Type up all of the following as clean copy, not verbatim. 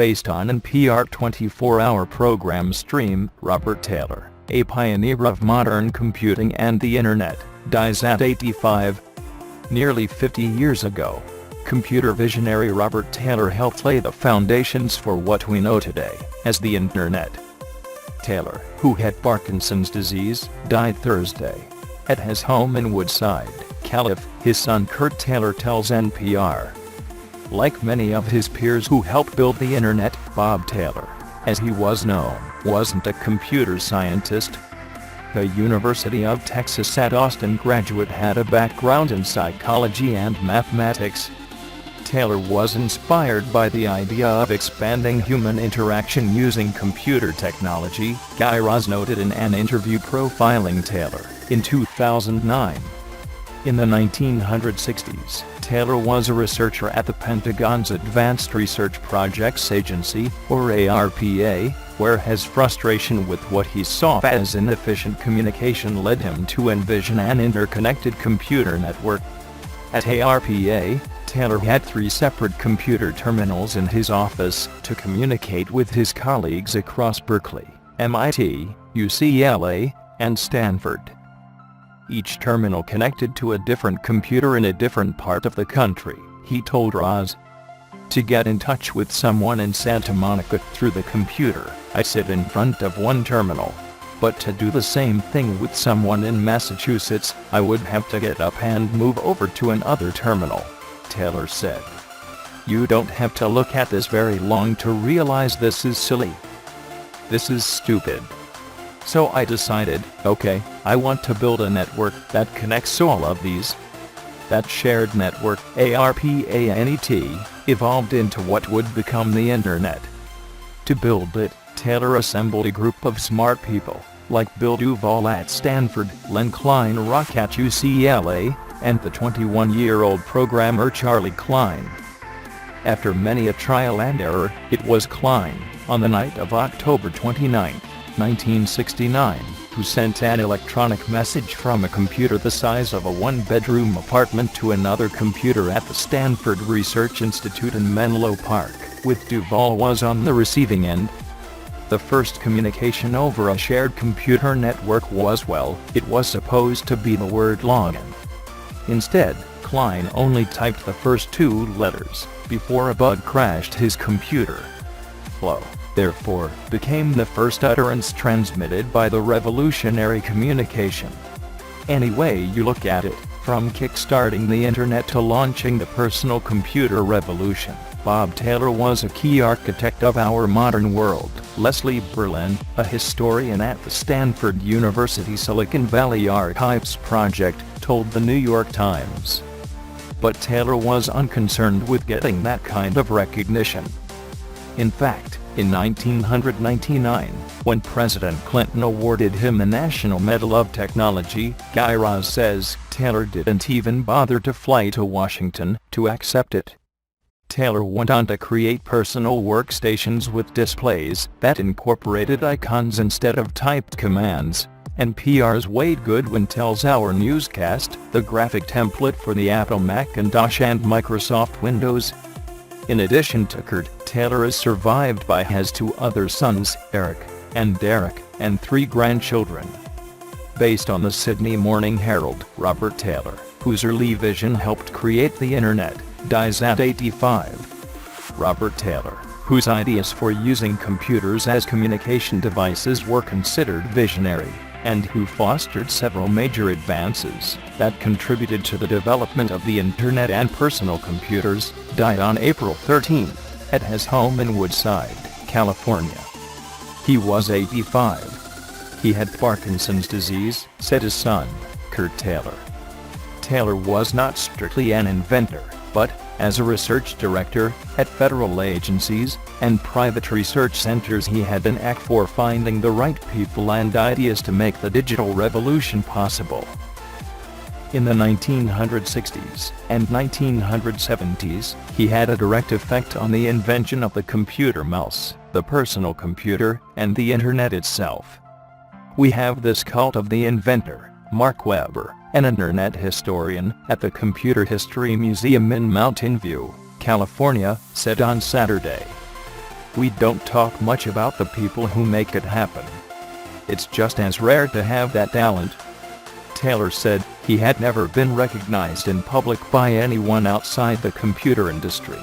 Based on NPR 24-hour program stream, Robert Taylor, a pioneer of modern computing and the Internet, dies at 85. Nearly 50 years ago, computer visionary Robert Taylor helped lay the foundations for what we know today as the Internet. Taylor, who had Parkinson's disease, died Thursday at his home in Woodside, Calif. His son Kurt Taylor tells NPR. Like many of his peers who helped build the Internet, Bob Taylor, as he was known, wasn't a computer scientist. The University of Texas at Austin graduate had a background in psychology and mathematics. Taylor was inspired by the idea of expanding human interaction using computer technology, Guy Raz noted in an interview profiling Taylor in 2009. In the 1960s, Taylor was a researcher at the Pentagon's Advanced Research Projects Agency, or ARPA, where his frustration with what he saw as inefficient communication led him to envision an interconnected computer network. At ARPA, Taylor had 3 separate computer terminals in his office to communicate with his colleagues across Berkeley, MIT, UCLA, and Stanford. Each terminal connected to a different computer in a different part of the country, he told Raz. To get in touch with someone in Santa Monica through the computer, I sit in front of one terminal. But to do the same thing with someone in Massachusetts, I would have to get up and move over to another terminal, Taylor said. You don't have to look at this very long to realize this is silly. This is stupid. So I decided, okay, I want to build a network that connects all of these. That shared network, ARPANET, evolved into what would become the Internet. To build it, Taylor assembled a group of smart people, like Bill Duvall at Stanford, Len Klein-Rock at UCLA, and the 21-year-old programmer Charlie Klein. After many a trial and error, it was Klein, on the night of October 29, 1969, who sent an electronic message from a computer the size of a one-bedroom apartment to another computer at the Stanford Research Institute in Menlo Park, with Duvall was on the receiving end. The first communication over a shared computer network was, well, it was supposed to be the word login. Instead, Klein only typed the first 2 letters, before a bug crashed his computer. Hello, therefore, became the first utterance transmitted by the revolutionary communication. Any way you look at it, from kickstarting the Internet to launching the personal computer revolution, Bob Taylor was a key architect of our modern world, Leslie Berlin, a historian at the Stanford University Silicon Valley Archives Project, told the New York Times. But Taylor was unconcerned with getting that kind of recognition. In fact, in 1999, when President Clinton awarded him the National Medal of Technology, Guy Raz says, Taylor didn't even bother to fly to Washington to accept it. Taylor went on to create personal workstations with displays that incorporated icons instead of typed commands. NPR's Wade Goodwin tells our newscast, the graphic template for the Apple Macintosh and Microsoft Windows. In addition to Kurt, Taylor is survived by his 2 other sons, Eric and Derek, and 3 grandchildren. Based on the Sydney Morning Herald, Robert Taylor, whose early vision helped create the Internet, dies at 85. Robert Taylor, whose ideas for using computers as communication devices were considered visionary, and who fostered several major advances that contributed to the development of the Internet and personal computers, died on April 13 at his home in Woodside, California. He was 85. He had Parkinson's disease, said his son, Kurt Taylor. Taylor was not strictly an inventor, but, as a research director at federal agencies and private research centers, he had an knack for finding the right people and ideas to make the digital revolution possible. In the 1960s and 1970s, he had a direct effect on the invention of the computer mouse, the personal computer, and the Internet itself. We have this cult of the inventor, Mark Webber, an Internet historian at the Computer History Museum in Mountain View, California, said on Saturday. "We don't talk much about the people who make it happen. It's just as rare to have that talent." Taylor said he had never been recognized in public by anyone outside the computer industry.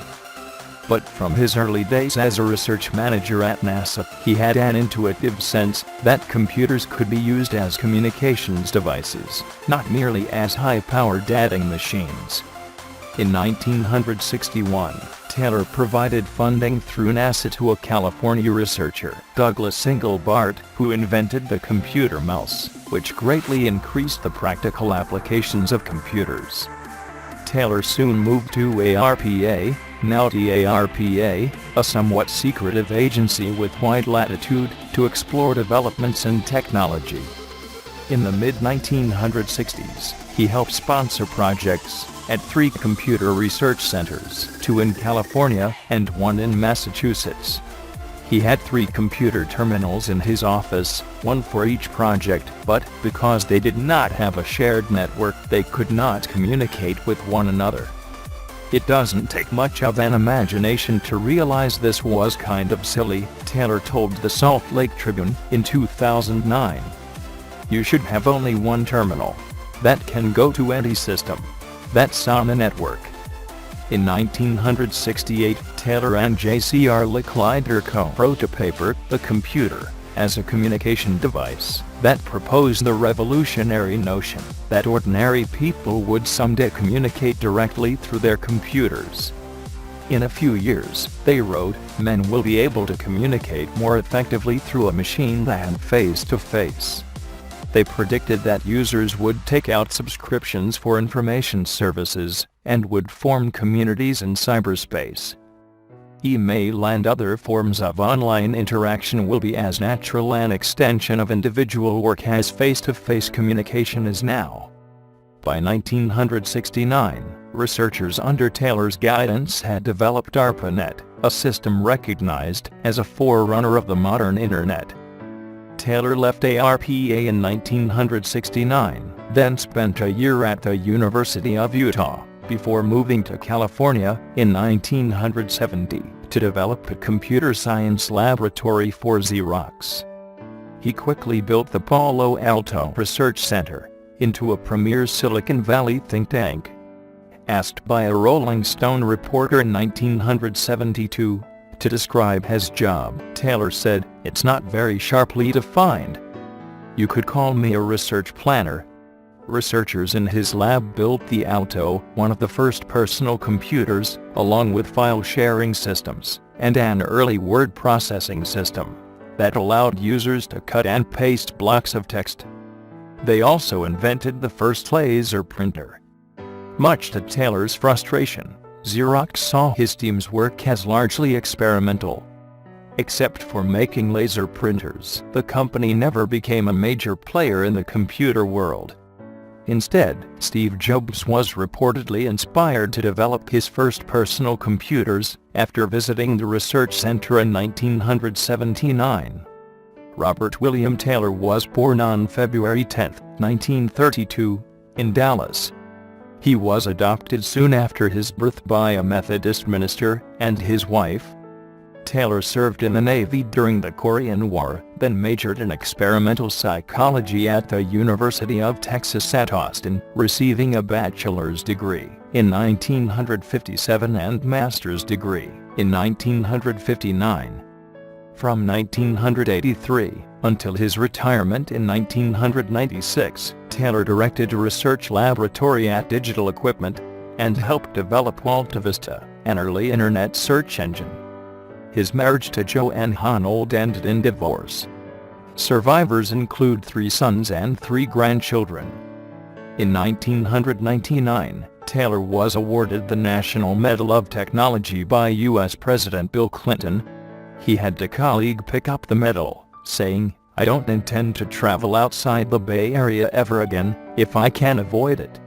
But from his early days as a research manager at NASA, he had an intuitive sense that computers could be used as communications devices, not merely as high-powered adding machines. In 1961, Taylor provided funding through NASA to a California researcher, Douglas Engelbart, who invented the computer mouse, which greatly increased the practical applications of computers. Taylor soon moved to ARPA, now ARPA, a somewhat secretive agency with wide latitude to explore developments in technology. In the mid-1960s, he helped sponsor projects at 3 computer research centers, 2 in California and 1 in Massachusetts. He had 3 computer terminals in his office, 1 for each project, but because they did not have a shared network, they could not communicate with one another. "It doesn't take much of an imagination to realize this was kind of silly," Taylor told the Salt Lake Tribune in 2009. "You should have only one terminal that can go to any system that's on a network." In 1968, Taylor and J.C.R. Licklider co-wrote a paper, "The Computer as a Communication Device," that proposed the revolutionary notion that ordinary people would someday communicate directly through their computers. In a few years, they wrote, men will be able to communicate more effectively through a machine than face-to-face. They predicted that users would take out subscriptions for information services and would form communities in cyberspace. Email and other forms of online interaction will be as natural an extension of individual work as face-to-face communication is now. By 1969, researchers under Taylor's guidance had developed ARPANET, a system recognized as a forerunner of the modern Internet. Taylor left ARPA in 1969, then spent a year at the University of Utah, before moving to California in 1970 to develop a computer science laboratory for Xerox. He quickly built the Palo Alto Research Center into a premier Silicon Valley think tank. Asked by a Rolling Stone reporter in 1972 to describe his job, Taylor said, "It's not very sharply defined. You could call me a research planner." Researchers in his lab built the Alto, one of the first personal computers, along with file-sharing systems and an early word processing system that allowed users to cut and paste blocks of text. They also invented the first laser printer. Much to Taylor's frustration, Xerox saw his team's work as largely experimental. Except for making laser printers, the company never became a major player in the computer world. Instead, Steve Jobs was reportedly inspired to develop his first personal computers after visiting the research center in 1979. Robert William Taylor was born on February 10, 1932, in Dallas. He was adopted soon after his birth by a Methodist minister and his wife. Taylor served in the Navy during the Korean War, then majored in experimental psychology at the University of Texas at Austin, receiving a bachelor's degree in 1957 and master's degree in 1959. From 1983 until his retirement in 1996, Taylor directed a research laboratory at Digital Equipment and helped develop AltaVista, an early internet search engine. His marriage to Joanne Honold ended in divorce. Survivors include 3 sons and 3 grandchildren. In 1999, Taylor was awarded the National Medal of Technology by U.S. President Bill Clinton. He had a colleague pick up the medal, saying, "I don't intend to travel outside the Bay Area ever again, if I can avoid it."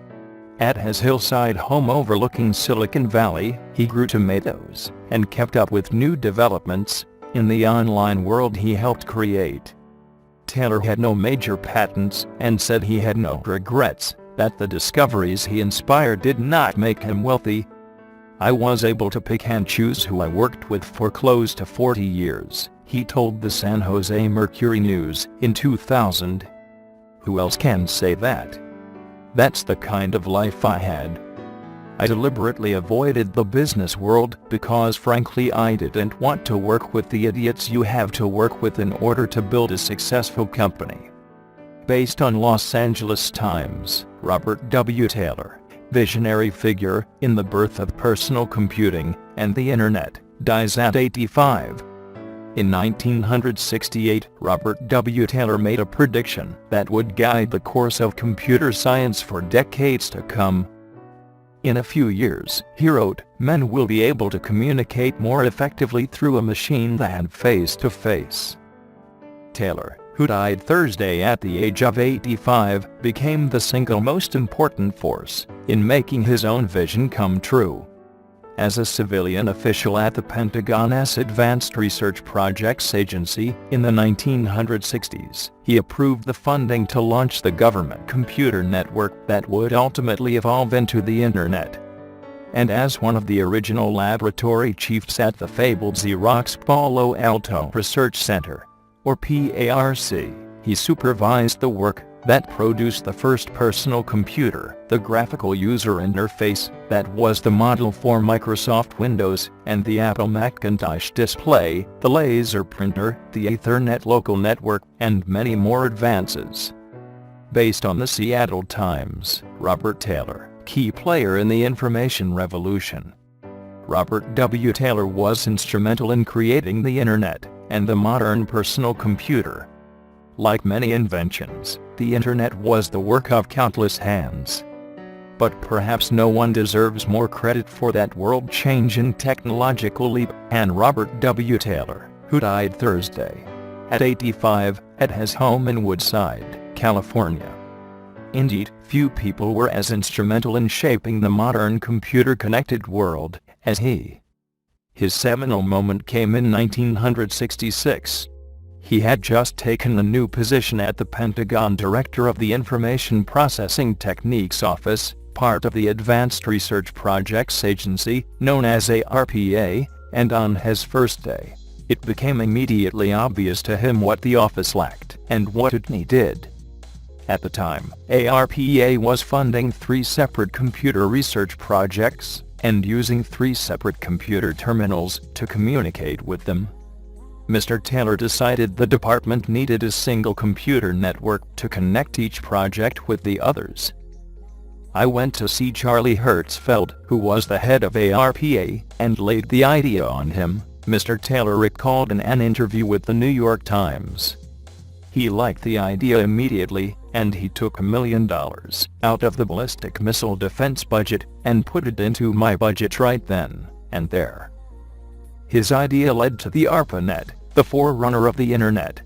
At his hillside home overlooking Silicon Valley, he grew tomatoes and kept up with new developments in the online world he helped create. Taylor had no major patents and said he had no regrets that the discoveries he inspired did not make him wealthy. "I was able to pick and choose who I worked with for close to 40 years, he told the San Jose Mercury News in 2000. "Who else can say that? That's the kind of life I had. I deliberately avoided the business world because frankly I didn't want to work with the idiots you have to work with in order to build a successful company." Based on Los Angeles Times, Robert W. Taylor, visionary figure in the birth of personal computing and the Internet, dies at 85. In 1968, Robert W. Taylor made a prediction that would guide the course of computer science for decades to come. In a few years, he wrote, "Men will be able to communicate more effectively through a machine than face-to-face." Taylor, who died Thursday at the age of 85, became the single most important force in making his own vision come true. As a civilian official at the Pentagon's Advanced Research Projects Agency in the 1960s, he approved the funding to launch the government computer network that would ultimately evolve into the Internet. And as one of the original laboratory chiefs at the fabled Xerox Palo Alto Research Center, or PARC, he supervised the work that produced the first personal computer, the graphical user interface that was the model for Microsoft Windows, and the Apple Macintosh display, the laser printer, the Ethernet local network, and many more advances. Based on the Seattle Times, Robert Taylor, key player in the information revolution. Robert W. Taylor was instrumental in creating the Internet and the modern personal computer. Like many inventions, the Internet was the work of countless hands. But perhaps no one deserves more credit for that world-changing technological leap than Robert W. Taylor, who died Thursday at 85 at his home in Woodside, California. Indeed, few people were as instrumental in shaping the modern computer-connected world as he. His seminal moment came in 1966. He had just taken a new position at the Pentagon, director of the Information Processing Techniques Office, part of the Advanced Research Projects Agency, known as ARPA, and on his first day, it became immediately obvious to him what the office lacked and what it needed. At the time, ARPA was funding 3 separate computer research projects and using 3 separate computer terminals to communicate with them. Mr. Taylor decided the department needed a single computer network to connect each project with the others. "I went to see Charlie Hertzfeld, who was the head of ARPA, and laid the idea on him," Mr. Taylor recalled in an interview with the New York Times. "He liked the idea immediately, and he took $1 million out of the ballistic missile defense budget and put it into my budget right then and there." His idea led to the ARPANET, the forerunner of the Internet.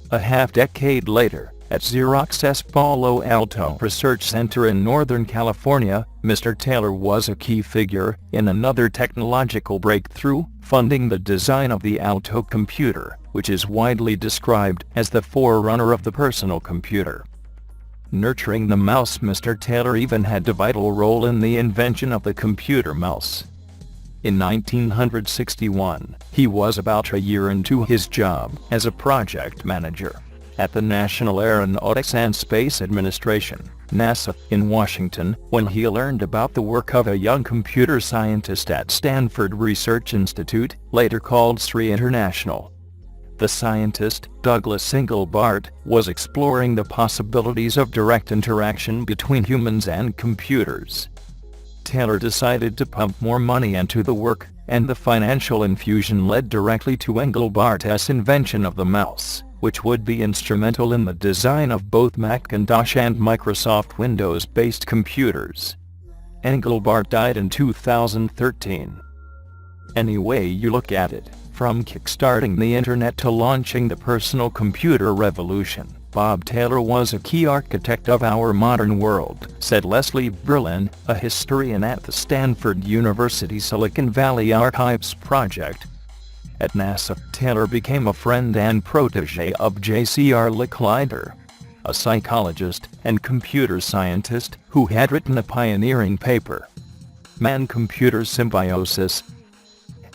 A half-decade later, at Xerox's Palo Alto Research Center in Northern California, Mr. Taylor was a key figure in another technological breakthrough, funding the design of the Alto computer, which is widely described as the forerunner of the personal computer. Nurturing the mouse, Mr. Taylor even had a vital role in the invention of the computer mouse. In 1961, he was about a year into his job as a project manager at the National Aeronautics and Space Administration, NASA, in Washington, when he learned about the work of a young computer scientist at Stanford Research Institute, later called SRI International. The scientist, Douglas Engelbart, was exploring the possibilities of direct interaction between humans and computers. Taylor decided to pump more money into the work, and the financial infusion led directly to Engelbart's invention of the mouse, which would be instrumental in the design of both Macintosh and Microsoft Windows-based computers. Engelbart died in 2013. Any way you look at it, from kickstarting the Internet to launching the personal computer revolution, Bob Taylor was a key architect of our modern world, said Leslie Berlin, a historian at the Stanford University Silicon Valley Archives Project. At NASA, Taylor became a friend and protege of J.C.R. Licklider, a psychologist and computer scientist who had written a pioneering paper. man-computer symbiosis.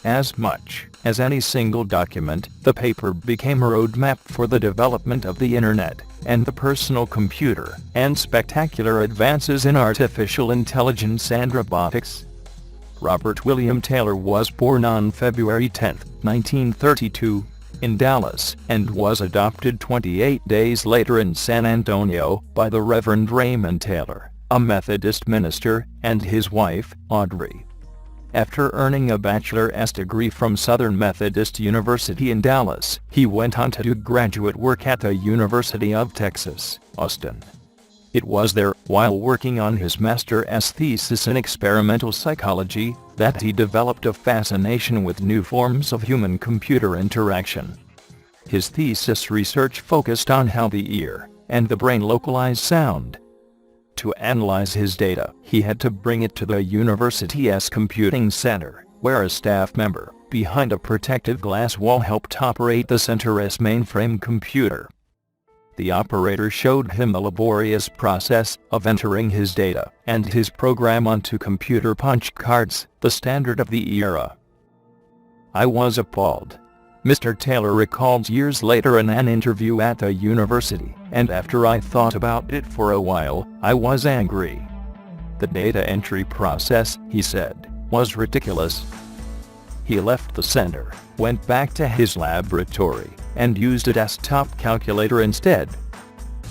As much as any single document, the paper became a roadmap for the development of the Internet and the personal computer, and spectacular advances in artificial intelligence and robotics. Robert William Taylor was born on February 10, 1932, in Dallas, and was adopted 28 days later in San Antonio by the Reverend Raymond Taylor, a Methodist minister, and his wife, Audrey. After earning a bachelor's degree from Southern Methodist University in Dallas, he went on to do graduate work at the University of Texas, Austin. It was there, while working on his master's thesis in experimental psychology, that he developed a fascination with new forms of human-computer interaction. His thesis research focused on how the ear and the brain localize sound. To analyze his data, he had to bring it to the university's computing center, where a staff member, behind a protective glass wall, helped operate the center's mainframe computer. The operator showed him the laborious process of entering his data and his program onto computer punch cards, the standard of the era. "I was appalled," Mr. Taylor recalled years later in an interview at the university, "and after I thought about it for a while, I was angry. The data entry process," he said, "was ridiculous." He left the center, went back to his laboratory, and used a desktop calculator instead.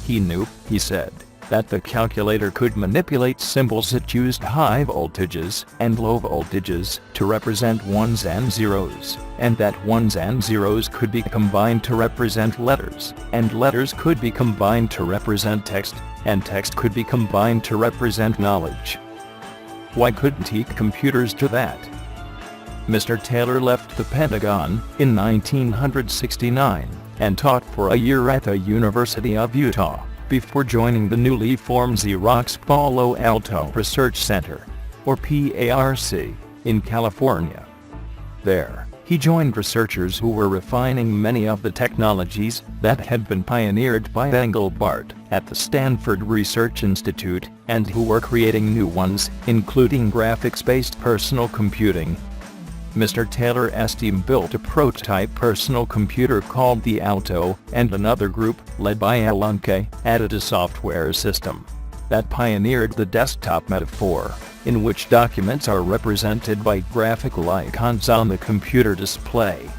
He knew, he said, that the calculator could manipulate symbols. It used high voltages and low voltages to represent ones and zeros, and that ones and zeros could be combined to represent letters, and letters could be combined to represent text, and text could be combined to represent knowledge. Why couldn't computers do that? Mr. Taylor left the Pentagon in 1969 and taught for a year at the University of Utah, before joining the newly formed Xerox Palo Alto Research Center, or PARC, in California. There, he joined researchers who were refining many of the technologies that had been pioneered by Engelbart at the Stanford Research Institute, and who were creating new ones, including graphics-based personal computing. Mr. Taylor's team built a prototype personal computer called the Alto, and another group, led by Alunke, added a software system that pioneered the desktop metaphor, in which documents are represented by graphical icons on the computer display.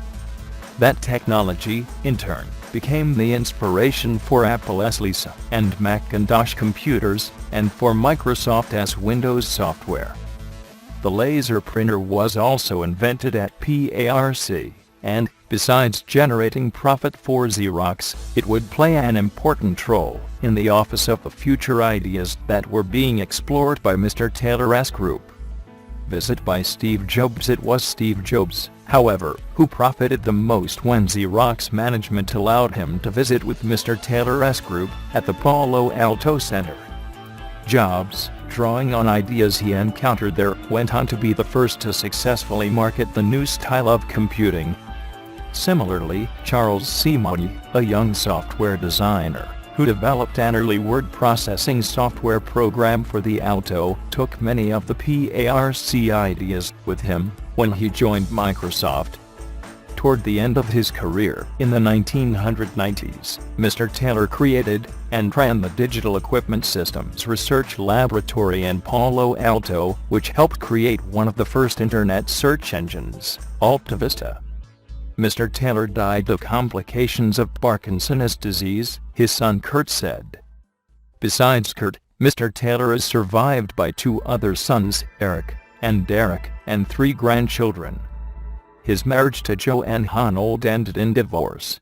That technology, in turn, became the inspiration for Apple's Lisa and Macintosh computers, and for Microsoft's Windows software. The laser printer was also invented at PARC, and, besides generating profit for Xerox, it would play an important role in the office of the future ideas that were being explored by Mr. Taylor's group. Visit by Steve Jobs. It was Steve Jobs, however, who profited the most when Xerox management allowed him to visit with Mr. Taylor's group at the Palo Alto Center. Jobs, drawing on ideas he encountered there, went on to be the first to successfully market the new style of computing. Similarly, Charles C. Moody, a young software designer who developed an early word processing software program for the Alto, took many of the PARC ideas with him when he joined Microsoft. Toward the end of his career, in the 1990s, Mr. Taylor created and ran the Digital Equipment Systems Research Laboratory in Palo Alto, which helped create one of the first Internet search engines, AltaVista. Mr. Taylor died of complications of Parkinson's disease, his son Kurt said. Besides Kurt, Mr. Taylor is survived by two other sons, Eric and Derek, and 3 grandchildren. His marriage to Joanne Honold ended in divorce.